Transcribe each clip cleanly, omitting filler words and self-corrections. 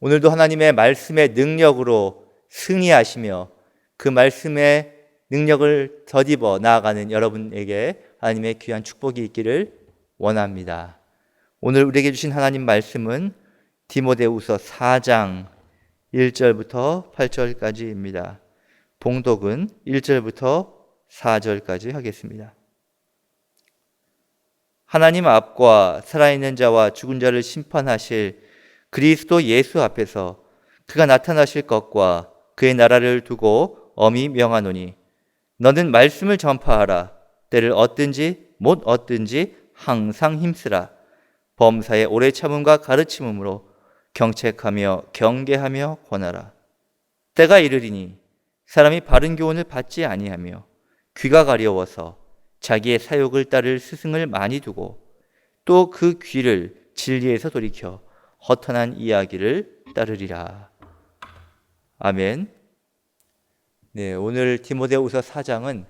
오늘도 하나님의 말씀의 능력으로 승리하시며 그 말씀의 능력을 덧입어 나아가는 여러분에게 하나님의 귀한 축복이 있기를 원합니다. 오늘 우리에게 주신 하나님 말씀은 디모데후서 4장 1절부터 8절까지입니다. 봉독은 1절부터 4절까지 하겠습니다. 하나님 앞과 살아있는 자와 죽은 자를 심판하실 그리스도 예수 앞에서 그가 나타나실 것과 그의 나라를 두고 엄히 명하노니 너는 말씀을 전파하라. 때를 얻든지 못 얻든지 항상 힘쓰라. 범사의 오래 참음과 가르침으로 경책하며 경계하며 권하라. 때가 이르리니 사람이 바른 교훈을 받지 아니하며 귀가 가려워서 자기의 사욕을 따를 스승을 많이 두고 또 그 귀를 진리에서 돌이켜 허탄한 이야기를 따르리라. 아멘. 네, 오늘 디모데후서 4장은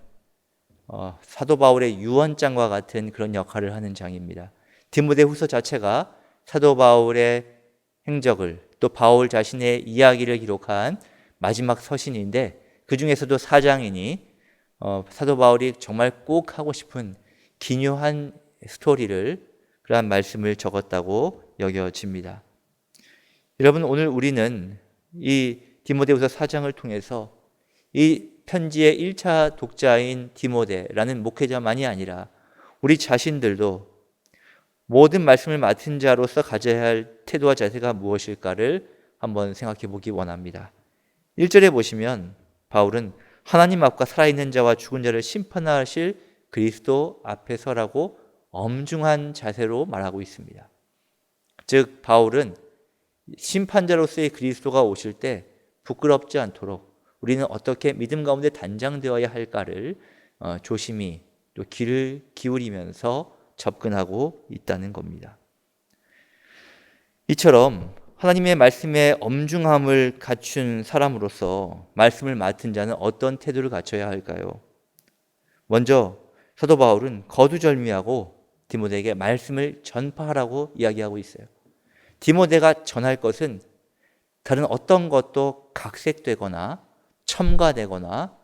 사도 바울의 유언장과 같은 그런 역할을 하는 장입니다. 디모데후서 자체가 사도 바울의 행적을 또 바울 자신의 이야기를 기록한 마지막 서신인데 그 중에서도 4장이니 사도 바울이 정말 꼭 하고 싶은 기묘한 스토리를 그러한 말씀을 적었다고 여겨집니다. 여러분, 오늘 우리는 이 디모데후서 4장을 통해서 이 편지의 1차 독자인 디모데라는 목회자만이 아니라 우리 자신들도 모든 말씀을 맡은 자로서 가져야 할 태도와 자세가 무엇일까를 한번 생각해 보기 원합니다. 1절에 보시면 바울은 하나님 앞과 살아있는 자와 죽은 자를 심판하실 그리스도 앞에서라고 엄중한 자세로 말하고 있습니다. 즉 바울은 심판자로서의 그리스도가 오실 때 부끄럽지 않도록 우리는 어떻게 믿음 가운데 단장되어야 할까를 조심히 또 귀를 기울이면서 접근하고 있다는 겁니다. 이처럼 하나님의 말씀에 엄중함을 갖춘 사람으로서 말씀을 맡은 자는 어떤 태도를 갖춰야 할까요? 먼저 사도 바울은 거두절미하고 디모데에게 말씀을 전파하라고 이야기하고 있어요. 디모데가 전할 것은 다른 어떤 것도 각색되거나 첨가되거나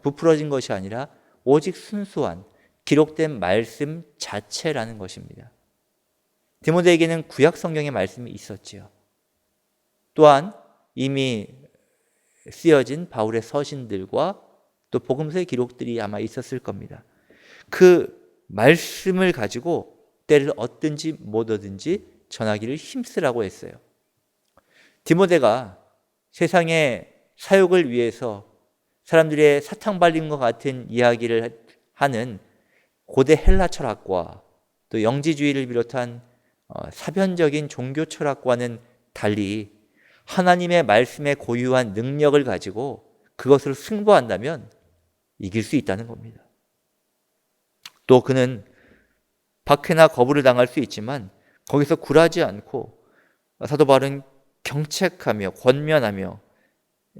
부풀어진 것이 아니라 오직 순수한 기록된 말씀 자체라는 것입니다. 디모데에게는 구약 성경의 말씀이 있었지요. 또한 이미 쓰여진 바울의 서신들과 또 복음서의 기록들이 아마 있었을 겁니다. 그 말씀을 가지고 때를 얻든지 못 얻든지 전하기를 힘쓰라고 했어요. 디모데가 세상의 사욕을 위해서 사람들의 사탕 발린 것 같은 이야기를 하는 고대 헬라 철학과 또 영지주의를 비롯한 사변적인 종교 철학과는 달리 하나님의 말씀에 고유한 능력을 가지고 그것을 승부한다면 이길 수 있다는 겁니다. 또 그는 박해나 거부를 당할 수 있지만 거기서 굴하지 않고 사도 바울은 경책하며 권면하며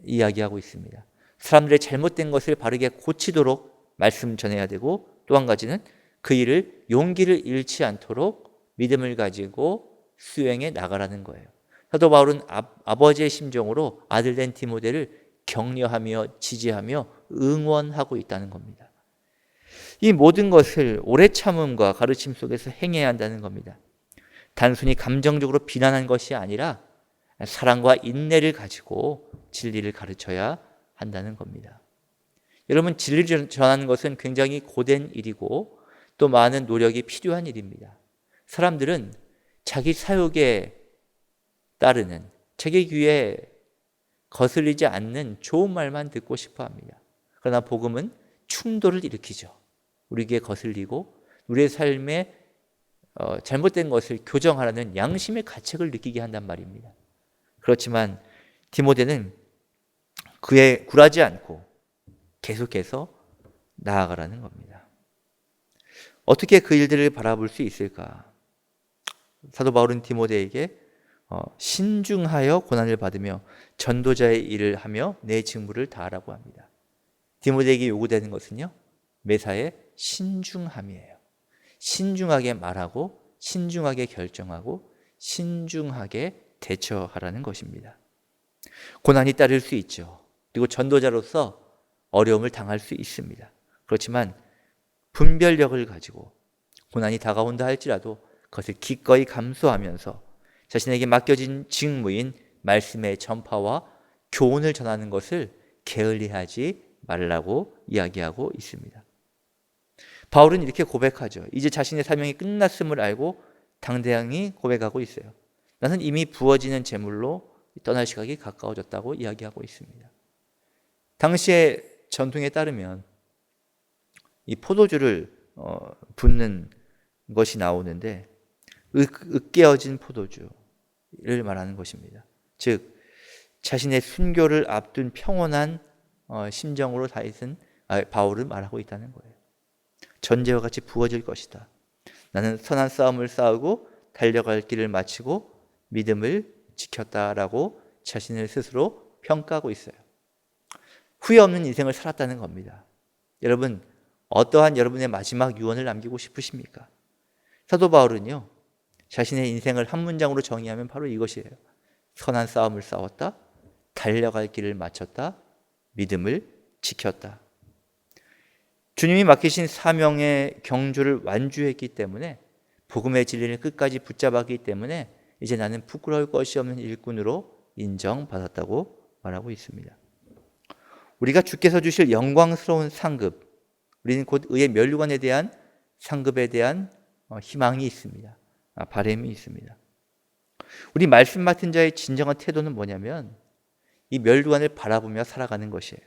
이야기하고 있습니다. 사람들의 잘못된 것을 바르게 고치도록 말씀 전해야 되고 또 한 가지는 그 일을 용기를 잃지 않도록 믿음을 가지고 수행해 나가라는 거예요. 사도 바울은 아버지의 심정으로 아들 된 디모데를 격려하며 지지하며 응원하고 있다는 겁니다. 이 모든 것을 오래 참음과 가르침 속에서 행해야 한다는 겁니다. 단순히 감정적으로 비난한 것이 아니라 사랑과 인내를 가지고 진리를 가르쳐야 한다는 겁니다. 여러분, 진리를 전하는 것은 굉장히 고된 일이고 또 많은 노력이 필요한 일입니다. 사람들은 자기 사욕에 따르는 자기 귀에 거슬리지 않는 좋은 말만 듣고 싶어 합니다. 그러나 복음은 충돌을 일으키죠. 우리 귀에 거슬리고 우리의 삶에 잘못된 것을 교정하라는 양심의 가책을 느끼게 한단 말입니다. 그렇지만 디모데는 그에 굴하지 않고 계속해서 나아가라는 겁니다. 어떻게 그 일들을 바라볼 수 있을까? 사도 바울은 디모데에게 신중하여 고난을 받으며 전도자의 일을 하며 내 직무를 다하라고 합니다. 디모데에게 요구되는 것은요, 매사에 신중함이에요. 신중하게 말하고 신중하게 결정하고 신중하게 대처하라는 것입니다. 고난이 따를 수 있죠. 그리고 전도자로서 어려움을 당할 수 있습니다. 그렇지만 분별력을 가지고 고난이 다가온다 할지라도 그것을 기꺼이 감수하면서 자신에게 맡겨진 직무인 말씀의 전파와 교훈을 전하는 것을 게을리하지 말라고 이야기하고 있습니다. 바울은 이렇게 고백하죠. 이제 자신의 사명이 끝났음을 알고 당당히 고백하고 있어요. 나는 이미 부어지는 제물로 떠날 시각이 가까워졌다고 이야기하고 있습니다. 당시의 전통에 따르면 이 포도주를 붓는 것이 나오는데 으깨어진 포도주를 말하는 것입니다. 즉 자신의 순교를 앞둔 평온한 심정으로 바울은 말하고 있다는 거예요. 전제와 같이 부어질 것이다. 나는 선한 싸움을 싸우고 달려갈 길을 마치고 믿음을 지켰다라고 자신을 스스로 평가하고 있어요. 후회 없는 인생을 살았다는 겁니다. 여러분, 어떠한 여러분의 마지막 유언을 남기고 싶으십니까? 사도 바울은요, 자신의 인생을 한 문장으로 정의하면 바로 이것이에요. 선한 싸움을 싸웠다, 달려갈 길을 마쳤다, 믿음을 지켰다. 주님이 맡기신 사명의 경주를 완주했기 때문에, 복음의 진리를 끝까지 붙잡았기 때문에 이제 나는 부끄러울 것이 없는 일꾼으로 인정받았다고 말하고 있습니다. 우리가 주께서 주실 영광스러운 상급, 우리는 곧 의의 면류관에 대한 상급에 대한 희망이 있습니다. 바람이 있습니다. 우리 말씀 맡은 자의 진정한 태도는 뭐냐면 이 면류관을 바라보며 살아가는 것이에요.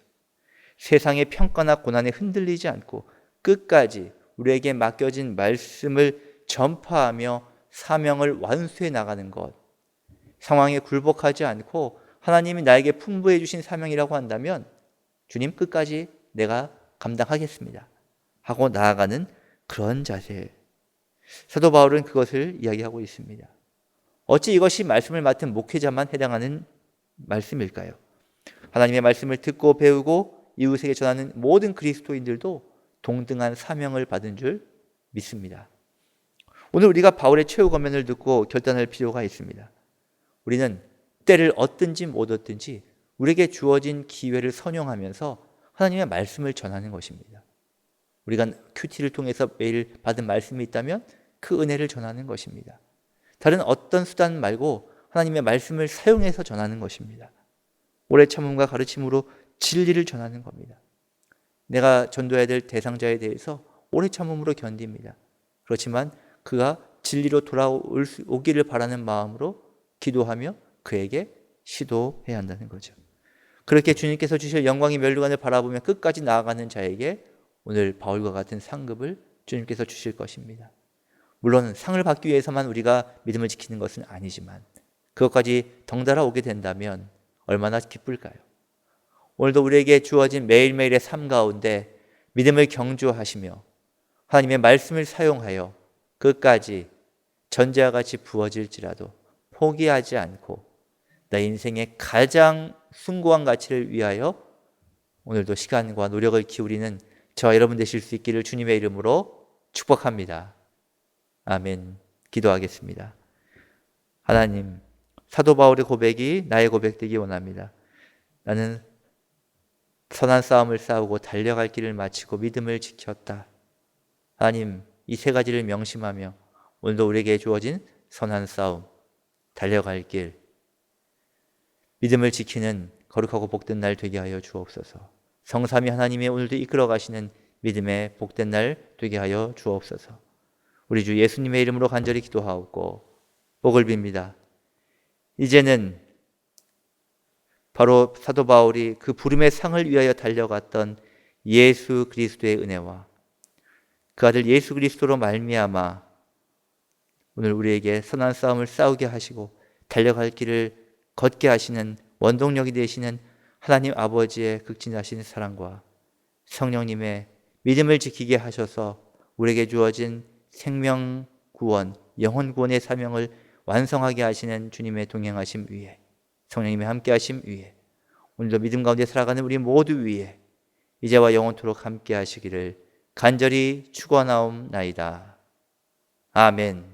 세상의 평가나 고난에 흔들리지 않고 끝까지 우리에게 맡겨진 말씀을 전파하며 사명을 완수해 나가는 것. 상황에 굴복하지 않고 하나님이 나에게 풍부해 주신 사명이라고 한다면 주님 끝까지 내가 감당하겠습니다 하고 나아가는 그런 자세. 사도 바울은 그것을 이야기하고 있습니다. 어찌 이것이 말씀을 맡은 목회자만 해당하는 말씀일까요? 하나님의 말씀을 듣고 배우고 이웃에게 전하는 모든 그리스도인들도 동등한 사명을 받은 줄 믿습니다. 오늘 우리가 바울의 최후 권면을 듣고 결단할 필요가 있습니다. 우리는 때를 얻든지 못 얻든지 우리에게 주어진 기회를 선용하면서 하나님의 말씀을 전하는 것입니다. 우리가 큐티를 통해서 매일 받은 말씀이 있다면 그 은혜를 전하는 것입니다. 다른 어떤 수단 말고 하나님의 말씀을 사용해서 전하는 것입니다. 오래 참음과 가르침으로 진리를 전하는 겁니다. 내가 전도해야 될 대상자에 대해서 오래 참음으로 견딥니다. 그렇지만 그가 진리로 돌아오기를 바라는 마음으로 기도하며 그에게 시도해야 한다는 거죠. 그렇게 주님께서 주실 영광의 면류관을 바라보며 끝까지 나아가는 자에게 오늘 바울과 같은 상급을 주님께서 주실 것입니다. 물론 상을 받기 위해서만 우리가 믿음을 지키는 것은 아니지만 그것까지 덩달아 오게 된다면 얼마나 기쁠까요? 오늘도 우리에게 주어진 매일매일의 삶 가운데 믿음을 경주하시며 하나님의 말씀을 사용하여 끝까지 전제와 같이 부어질지라도 포기하지 않고 내 인생의 가장 숭고한 가치를 위하여 오늘도 시간과 노력을 기울이는 저와 여러분 되실 수 있기를 주님의 이름으로 축복합니다. 아멘. 기도하겠습니다. 하나님, 사도 바울의 고백이 나의 고백되기 원합니다. 나는 선한 싸움을 싸우고 달려갈 길을 마치고 믿음을 지켰다. 하나님, 이 세 가지를 명심하며 오늘도 우리에게 주어진 선한 싸움, 달려갈 길, 믿음을 지키는 거룩하고 복된 날 되게 하여 주옵소서. 성삼위 하나님의 오늘도 이끌어 가시는 믿음의 복된 날 되게 하여 주옵소서. 우리 주 예수님의 이름으로 간절히 기도하옵고 복을 빕니다. 이제는 바로 사도 바울이 그 부름의 상을 위하여 달려갔던 예수 그리스도의 은혜와 그 아들 예수 그리스도로 말미암아 오늘 우리에게 선한 싸움을 싸우게 하시고 달려갈 길을 걷게 하시는 원동력이 되시는 하나님 아버지의 극진하신 사랑과 성령님의 믿음을 지키게 하셔서 우리에게 주어진 생명 구원, 영혼 구원의 사명을 완성하게 하시는 주님의 동행하심 위에 성령님의 함께하심 위에 오늘도 믿음 가운데 살아가는 우리 모두 위에 이제와 영원토록 함께 하시기를 간절히 축원하옵나이다. 아멘.